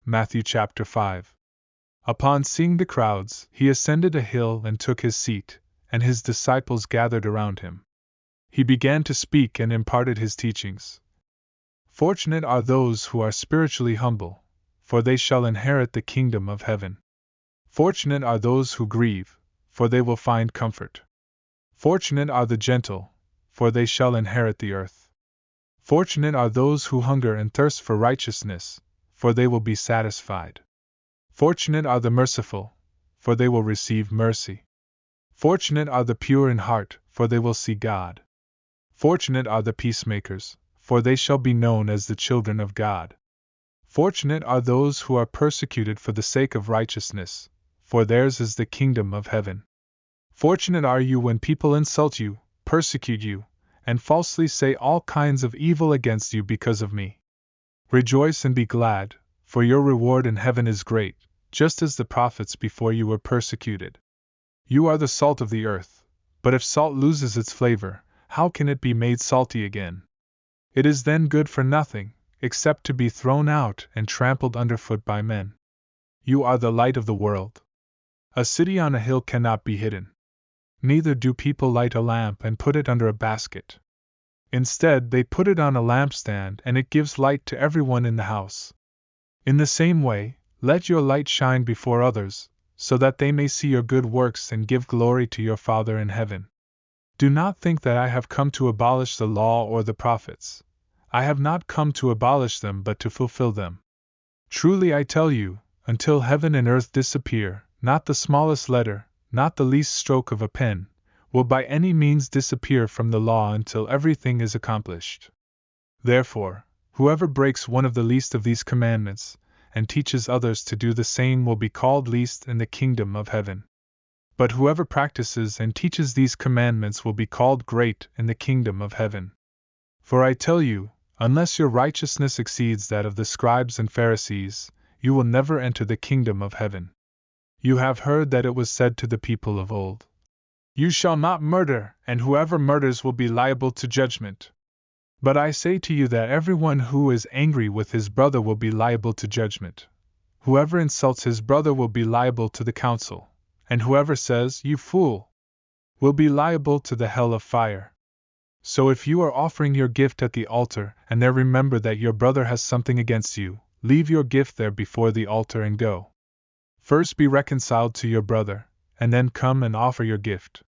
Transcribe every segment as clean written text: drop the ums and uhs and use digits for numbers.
Matthew 5. Upon seeing the crowds, he ascended a hill and took his seat, and his disciples gathered around him. He began to speak and imparted his teachings. Fortunate are those who are spiritually humble, for they shall inherit the kingdom of heaven. Fortunate are those who grieve, for they will find comfort. Fortunate are the gentle, for they shall inherit the earth. Fortunate are those who hunger and thirst for righteousness, for they will be satisfied. Fortunate are the merciful, for they will receive mercy. Fortunate are the pure in heart, for they will see God. Fortunate are the peacemakers, for they shall be known as the children of God. Fortunate are those who are persecuted for the sake of righteousness, for theirs is the kingdom of heaven. Fortunate are you when people insult you, persecute you, and falsely say all kinds of evil against you because of me. Rejoice and be glad, for your reward in heaven is great, just as the prophets before you were persecuted. You are the salt of the earth, but if salt loses its flavor, how can it be made salty again? It is then good for nothing, except to be thrown out and trampled underfoot by men. You are the light of the world. A city on a hill cannot be hidden. Neither do people light a lamp and put it under a basket. Instead, they put it on a lampstand, and it gives light to everyone in the house. In the same way, let your light shine before others, so that they may see your good works and give glory to your Father in heaven. Do not think that I have come to abolish the law or the prophets. I have not come to abolish them but to fulfill them. Truly I tell you, until heaven and earth disappear, not the smallest letter, not the least stroke of a pen, will by any means disappear from the law until everything is accomplished. Therefore, whoever breaks one of the least of these commandments, and teaches others to do the same will be called least in the kingdom of heaven. But whoever practices and teaches these commandments will be called great in the kingdom of heaven. For I tell you, unless your righteousness exceeds that of the scribes and Pharisees, you will never enter the kingdom of heaven. You have heard that it was said to the people of old, "You shall not murder, and whoever murders will be liable to judgment." But I say to you that everyone who is angry with his brother will be liable to judgment. Whoever insults his brother will be liable to the council, and whoever says, "You fool," will be liable to the hell of fire. So if you are offering your gift at the altar and there remember that your brother has something against you, leave your gift there before the altar and go. First be reconciled to your brother, and then come and offer your gift.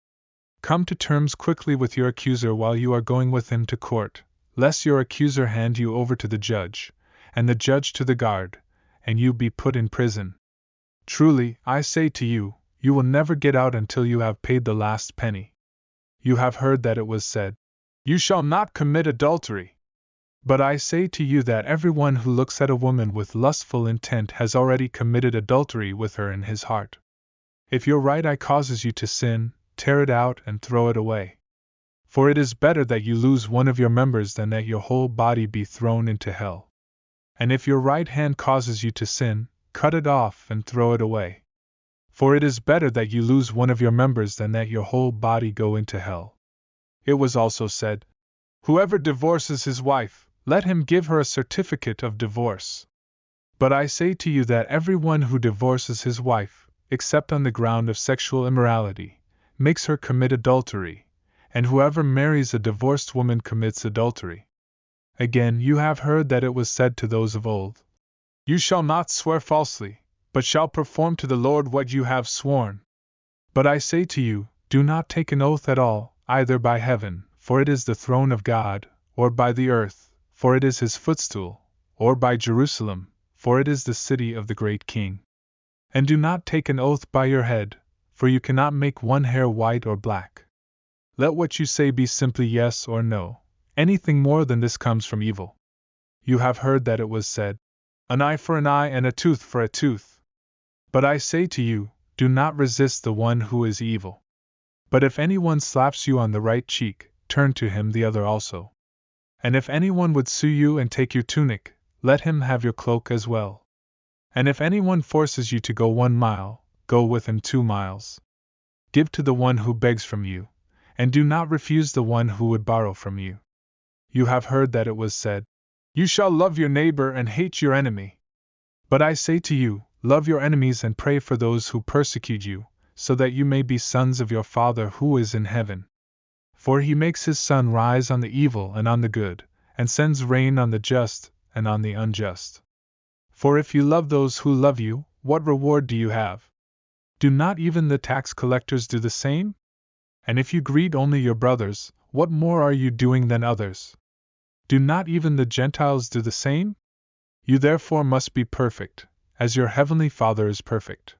Come to terms quickly with your accuser while you are going with him to court, lest your accuser hand you over to the judge, and the judge to the guard, and you be put in prison. Truly, I say to you, you will never get out until you have paid the last penny. You have heard that it was said, "You shall not commit adultery." But I say to you that everyone who looks at a woman with lustful intent has already committed adultery with her in his heart. If your right eye causes you to sin, tear it out and throw it away. For it is better that you lose one of your members than that your whole body be thrown into hell. And if your right hand causes you to sin, cut it off and throw it away. For it is better that you lose one of your members than that your whole body go into hell. It was also said, "Whoever divorces his wife, let him give her a certificate of divorce." But I say to you that everyone who divorces his wife, except on the ground of sexual immorality, makes her commit adultery, and whoever marries a divorced woman commits adultery. Again, you have heard that it was said to those of old, "You shall not swear falsely, but shall perform to the Lord what you have sworn." But I say to you, do not take an oath at all, either by heaven, for it is the throne of God, or by the earth, for it is his footstool, or by Jerusalem, for it is the city of the great King. And do not take an oath by your head, for you cannot make one hair white or black. Let what you say be simply yes or no. Anything more than this comes from evil. You have heard that it was said, "An eye for an eye and a tooth for a tooth." But I say to you, do not resist the one who is evil. But if anyone slaps you on the right cheek, turn to him the other also. And if anyone would sue you and take your tunic, let him have your cloak as well. And if anyone forces you to go 1 mile, go with him 2 miles. Give to the one who begs from you, and do not refuse the one who would borrow from you. You have heard that it was said, "You shall love your neighbor and hate your enemy." But I say to you, love your enemies and pray for those who persecute you, so that you may be sons of your Father who is in heaven. For he makes his sun rise on the evil and on the good, and sends rain on the just and on the unjust. For if you love those who love you, what reward do you have? Do not even the tax collectors do the same? And if you greet only your brothers, what more are you doing than others? Do not even the Gentiles do the same? You therefore must be perfect, as your heavenly Father is perfect.